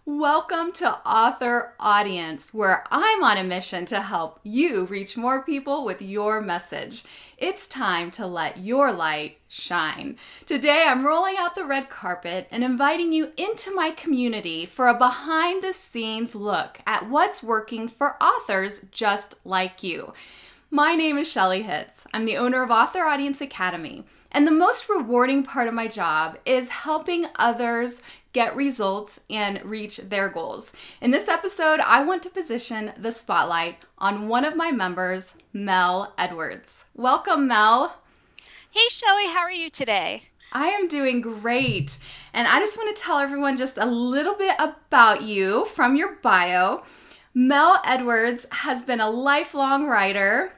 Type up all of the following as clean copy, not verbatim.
Welcome to Author Audience, where I'm on a mission to help you reach more people with your message. It's time to let your light shine. Today, I'm rolling out the red carpet and inviting you into my community for a behind-the-scenes look at what's working for authors just like you. My name is Shelly Hitz. I'm the owner of Author Audience Academy, and the most rewarding part of my job is helping others get results and reach their goals. In this episode, I want to position the spotlight on one of my members, Mel Edwards. Welcome, Mel. Hey Shelly, how are you today? I am doing great. And I just want to tell everyone just a little bit about you from your bio. Mel Edwards has been a lifelong writer.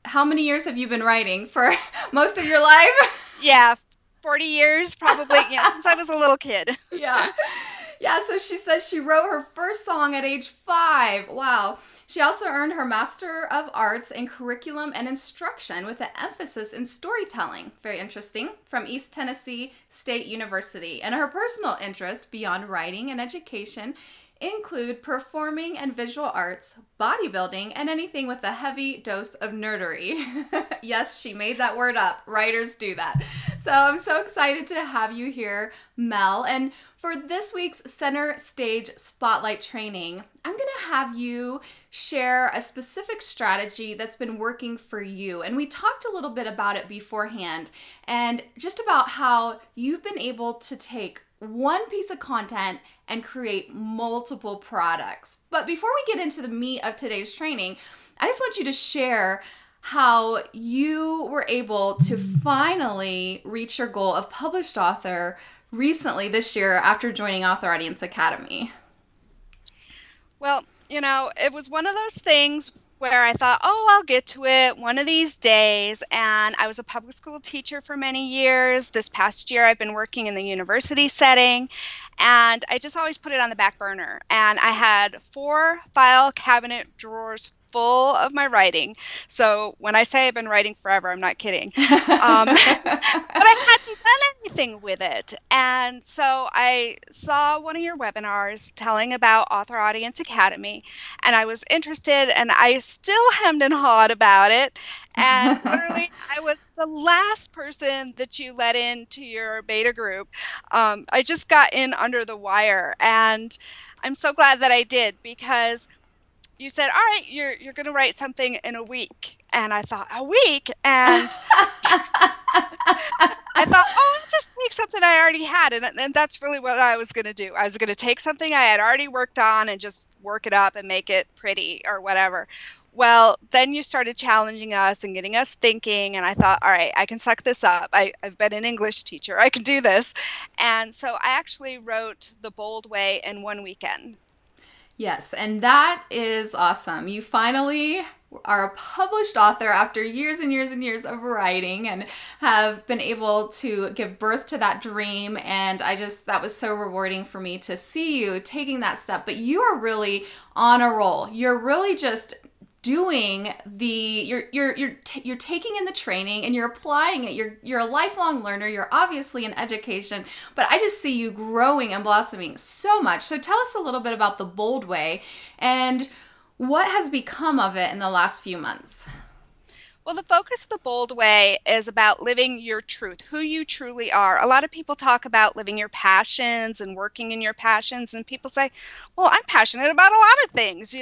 How many years have you been writing? For most of your life? Yeah, 40 years probably, since I was a little kid. Yeah. Yeah, so she says she wrote her first song at age 5. Wow. She also earned her Master of Arts in Curriculum and Instruction with an emphasis in storytelling. Very interesting. From East Tennessee State University. And her personal interests beyond writing and education include performing and visual arts, bodybuilding, and anything with a heavy dose of nerdery. Yes, she made that word up. Writers do that. So I'm so excited to have you here, Mel. And for this week's Center Stage Spotlight training, I'm going to have you share a specific strategy that's been working for you. And we talked a little bit about it beforehand, and just about how you've been able to take one piece of content and create multiple products. But before we get into the meat of today's training, I just want you to share how you were able to finally reach your goal of published author recently this year after joining Author Audience Academy. Well, it was one of those things where I thought, oh, I'll get to it one of these days. And I was a public school teacher for many years. This past year, I've been working in the university setting, and I just always put it on the back burner. And I had 4 file cabinet drawers full of my writing. So when I say I've been writing forever, I'm not kidding. But I hadn't done anything with it. And so I saw one of your webinars telling about Author Audience Academy, and I was interested, and I still hemmed and hawed about it. And literally, I was the last person that you let into your beta group. I just got in under the wire, and I'm so glad that I did, because you said, all right, you're going to write something in a week. And I thought, a week? And I thought, oh, I'll just take something I already had. And that's really what I was going to do. I was going to take something I had already worked on and just work it up and make it pretty or whatever. Well, then you started challenging us and getting us thinking. And I thought, all right, I can suck this up. I've been an English teacher. I can do this. And so I actually wrote The Bold Way in one weekend. Yes, and that is awesome. You finally are a published author after years and years and years of writing, and have been able to give birth to that dream. And that was so rewarding for me to see you taking that step. But you are really on a roll. You're really just doing you're taking in the training and you're applying it. You're a lifelong learner. You're obviously in education, but I just see you growing and blossoming so much. So tell us a little bit about The Bold Way and what has become of it in the last few months. Well, the focus of The Bold Way is about living your truth, who you truly are. A lot of people talk about living your passions and working in your passions, and people say, well, I'm passionate about a lot of things,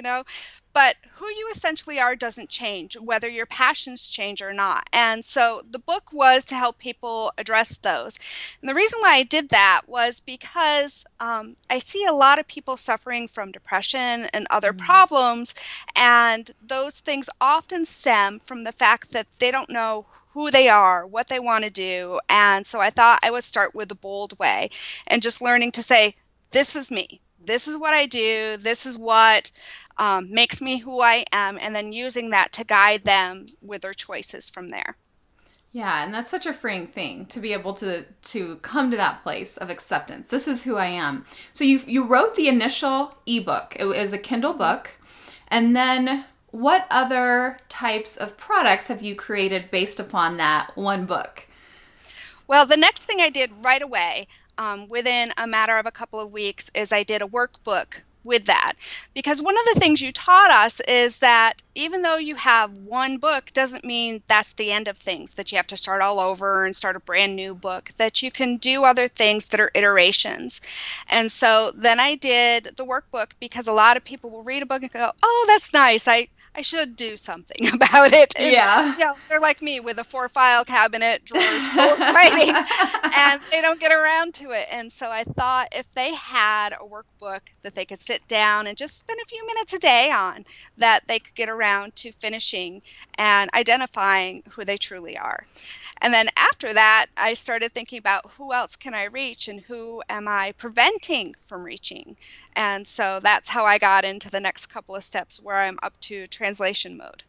But who you essentially are doesn't change, whether your passions change or not. And so the book was to help people address those. And the reason why I did that was because I see a lot of people suffering from depression and other problems. And those things often stem from the fact that they don't know who they are, what they want to do. And so I thought I would start with The Bold Way and just learning to say, this is me. This is what I do. This is what makes me who I am, and then using that to guide them with their choices from there. Yeah, and that's such a freeing thing to be able to come to that place of acceptance. This is who I am. So you wrote the initial ebook. It was a Kindle book. And then what other types of products have you created based upon that one book? Well, the next thing I did right away, within a matter of a couple of weeks is I did a workbook with that. Because one of the things you taught us is that even though you have one book doesn't mean that's the end of things, that you have to start all over and start a brand new book, that you can do other things that are iterations. And so then I did the workbook because a lot of people will read a book and go, oh, that's nice. I should do something about it. And, Yeah. they're like me with a 4 file cabinet, drawers full of writing, and they don't get around to it. And so I thought if they had a workbook that they could sit down and just spend a few minutes a day on, that they could get around to finishing and identifying who they truly are. And then after that, I started thinking about who else can I reach and who am I preventing from reaching. And so that's how I got into the next couple of steps where I'm up to translation mode.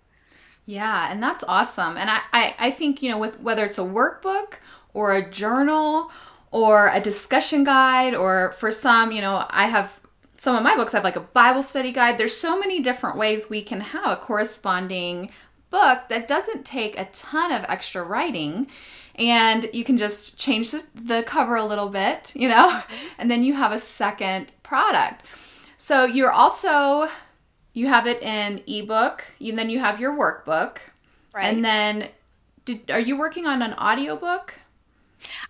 Yeah, and that's awesome. And I think, with whether it's a workbook or a journal or a discussion guide, or for some, I have some of my books have like a Bible study guide. There's so many different ways we can have a corresponding book that doesn't take a ton of extra writing. And you can just change the cover a little bit, and then you have a second product. So you have it in ebook, and then you have your workbook. Right. And then are you working on an audiobook?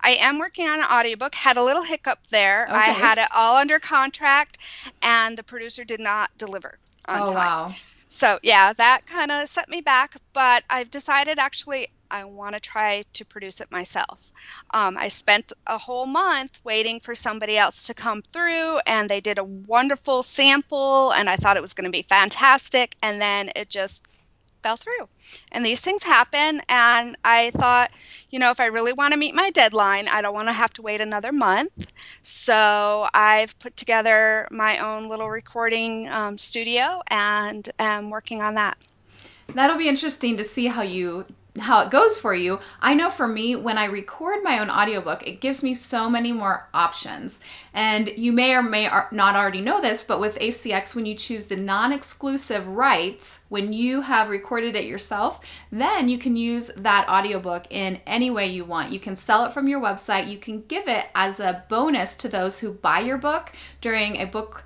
I am working on an audiobook. Had a little hiccup there. Okay. I had it all under contract and the producer did not deliver on time. Wow. So yeah, that kind of set me back, but I've decided actually I want to try to produce it myself. I spent a whole month waiting for somebody else to come through, and they did a wonderful sample, and I thought it was going to be fantastic, and then it just fell through. And these things happen, and I thought, if I really want to meet my deadline, I don't want to have to wait another month. So I've put together my own little recording studio and am working on that. That'll be interesting to see how it goes for you. I know for me, when I record my own audiobook, it gives me so many more options. And you may or may not already know this, but with ACX, when you choose the non-exclusive rights, when you have recorded it yourself, then you can use that audiobook in any way you want. You can sell it from your website. You can give it as a bonus to those who buy your book during a book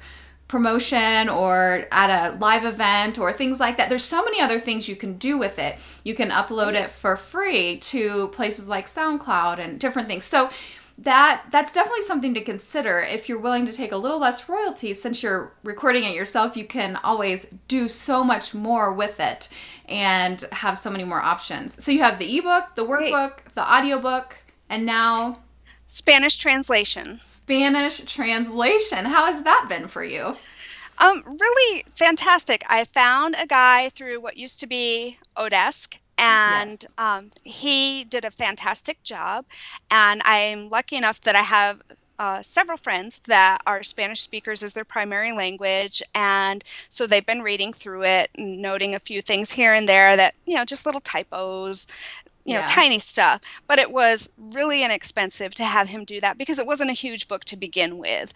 promotion or at a live event or things like that. There's so many other things you can do with it. You can upload it for free to places like SoundCloud and different things. So that's definitely something to consider. If you're willing to take a little less royalties, since you're recording it yourself, you can always do so much more with it and have so many more options. So you have the ebook, the workbook, the audiobook, and now Spanish translation. Spanish translation. How has that been for you? Really fantastic. I found a guy through what used to be Odesk, and he did a fantastic job. And I'm lucky enough that I have several friends that are Spanish speakers as their primary language, and so they've been reading through it and noting a few things here and there that, just little typos, tiny stuff. But it was really inexpensive to have him do that because it wasn't a huge book to begin with.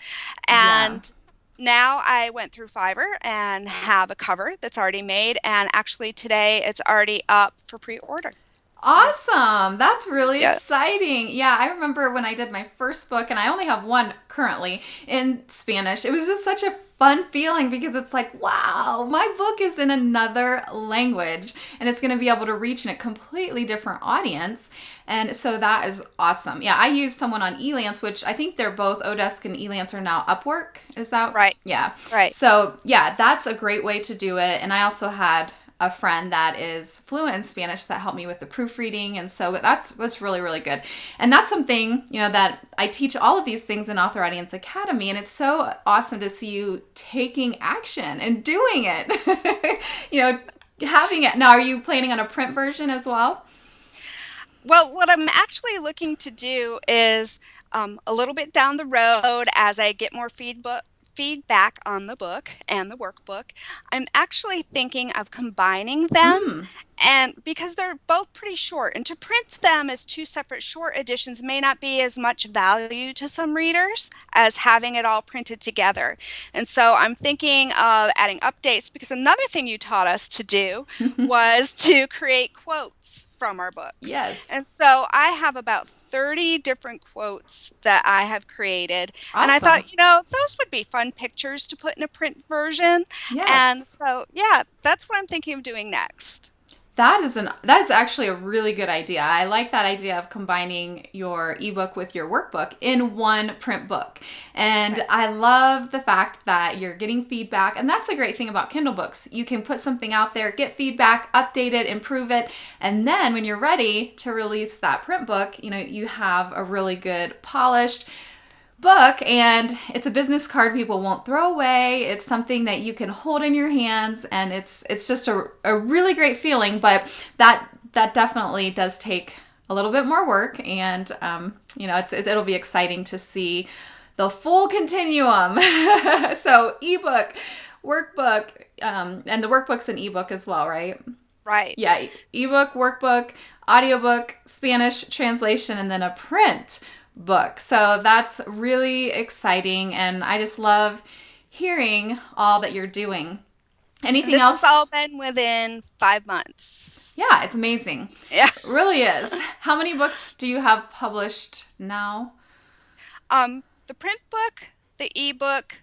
And now I went through Fiverr and have a cover that's already made, and actually today it's already up for pre-order. Awesome. That's really exciting. Yeah, I remember when I did my first book, and I only have one currently in Spanish. It was just such a fun feeling because it's like, wow, my book is in another language and it's going to be able to reach a completely different audience. And so that is awesome. Yeah, I use someone on Elance, which I think they're both Odesk and Elance are now Upwork. Is that right? Yeah. Right. So yeah, that's a great way to do it. And I also had a friend that is fluent in Spanish that helped me with the proofreading. And so that's really, really good. And that's something, that I teach all of these things in Author Audience Academy. And it's so awesome to see you taking action and doing it, having it. Now, are you planning on a print version as well? Well, what I'm actually looking to do is a little bit down the road, as I get more feedback on the book and the workbook, I'm actually thinking of combining them And because they're both pretty short, and to print them as two separate short editions may not be as much value to some readers as having it all printed together. And so I'm thinking of adding updates, because another thing you taught us to do was to create quotes from our books. Yes. And so I have about 30 different quotes that I have created. And I Awesome. thought, those would be fun pictures to put in a print version. And Yes. so, yeah, that's what I'm thinking of doing next. That is actually a really good idea. I like that idea of combining your ebook with your workbook in one print book. And Right. I love the fact that you're getting feedback. And that's the great thing about Kindle books. You can put something out there, get feedback, update it, improve it, and then when you're ready to release that print book, you have a really good polished book, and it's a business card people won't throw away. It's something that you can hold in your hands, and it's just a really great feeling. But that definitely does take a little bit more work, and it'll be exciting to see the full continuum. So ebook, workbook, and the workbook's an ebook as well, right? Right. Yeah, ebook, workbook, audiobook, Spanish translation, and then a print book. So that's really exciting, and I just love hearing all that you're doing. Anything This else? has all been within 5 months. Yeah, it's amazing. Yeah. It really is. How many books do you have published now? The print book, the ebook,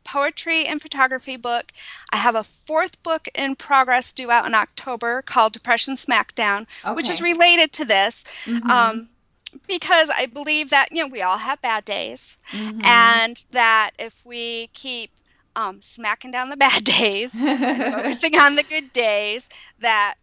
poetry and photography book. I have a fourth book in progress due out in October called Depression Smackdown, which is Okay. related to this. Mm-hmm. Because I believe that, we all have bad days, Mm-hmm. and that if we keep smacking down the bad days and focusing on the good days, that,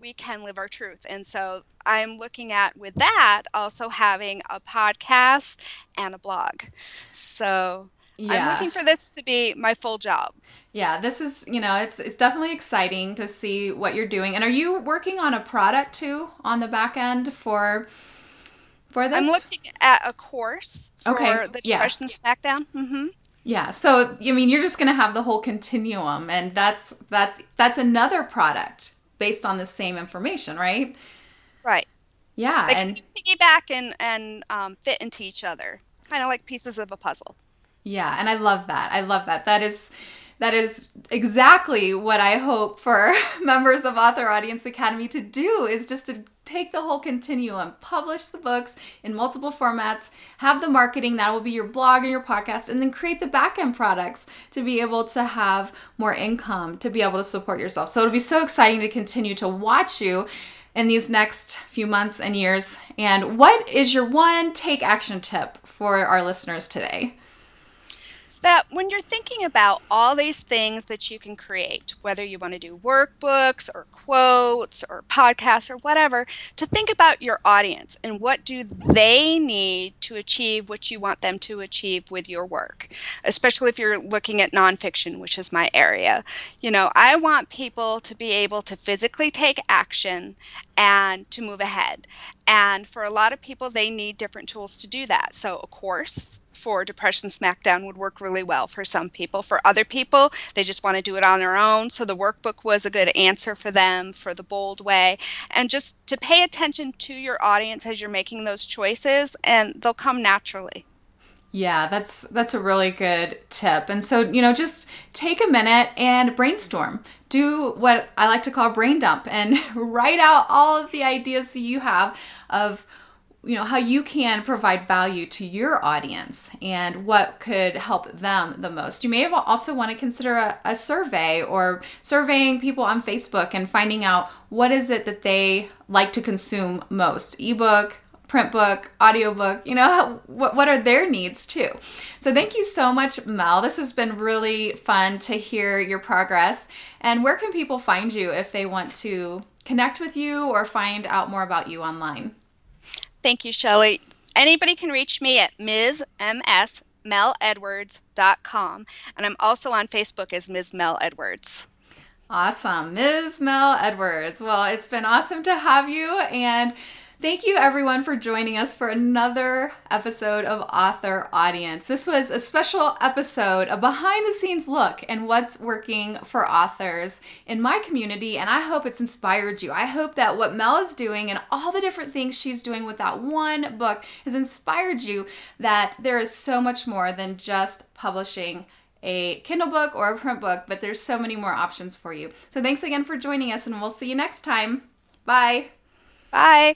we can live our truth. And so I'm looking at, with that, also having a podcast and a blog. So I'm Yeah. looking for this to be my full job. Yeah, this is, it's definitely exciting to see what you're doing. And are you working on a product too on the back end for I'm this? looking at a course Okay. for the Yeah. Depression Smackdown. Yeah. So, you're just going to have the whole continuum, and that's another product based on the same information, right? Right. Yeah. They can And piggyback and fit into each other, kind of like pieces of a puzzle. yeah, and I love that. I love that. That is exactly what I hope for members of Author Audience Academy to do, is just to take the whole continuum, publish the books in multiple formats, have the marketing, that will be your blog and your podcast, and then create the back-end products to be able to have more income, to be able to support yourself. So it'll be so exciting to continue to watch you in these next few months and years. And what is your one take action tip for our listeners today? That when you're thinking about all these things that you can create, whether you want to do workbooks or quotes or podcasts or whatever, to think about your audience and what do they need to achieve what you want them to achieve with your work, especially if you're looking at nonfiction, which is my area. I want people to be able to physically take action and to move ahead. And for a lot of people, they need different tools to do that. So a course for Depression Smackdown would work really well for some people. For other people, they just want to do it on their own. So the workbook was a good answer for them, for the bold way. And just to pay attention to your audience as you're making those choices, and they'll come naturally. Yeah, that's a really good tip. And so, just take a minute and brainstorm. Do what I like to call a brain dump, and write out all of the ideas that you have of, how you can provide value to your audience and what could help them the most. You may have also want to consider a survey, or surveying people on Facebook and finding out what is it that they like to consume most. Ebook, print book, audiobook, what are their needs too. So thank you so much, Mel. This has been really fun to hear your progress. And where can people find you if they want to connect with you or find out more about you online? Thank you, Shelley. Anybody can reach me at msmeledwards.com. And I'm also on Facebook as Ms. Mel Edwards. Awesome. Ms. Mel Edwards. Well, it's been awesome to have you, and Thank you, everyone, for joining us for another episode of Author Audience. This was a special episode, a behind the scenes look and what's working for authors in my community, and I hope it's inspired you. I hope that what Mel is doing and all the different things she's doing with that one book has inspired you, that there is so much more than just publishing a Kindle book or a print book, but there's so many more options for you. So thanks again for joining us, and we'll see you next time. Bye. Bye.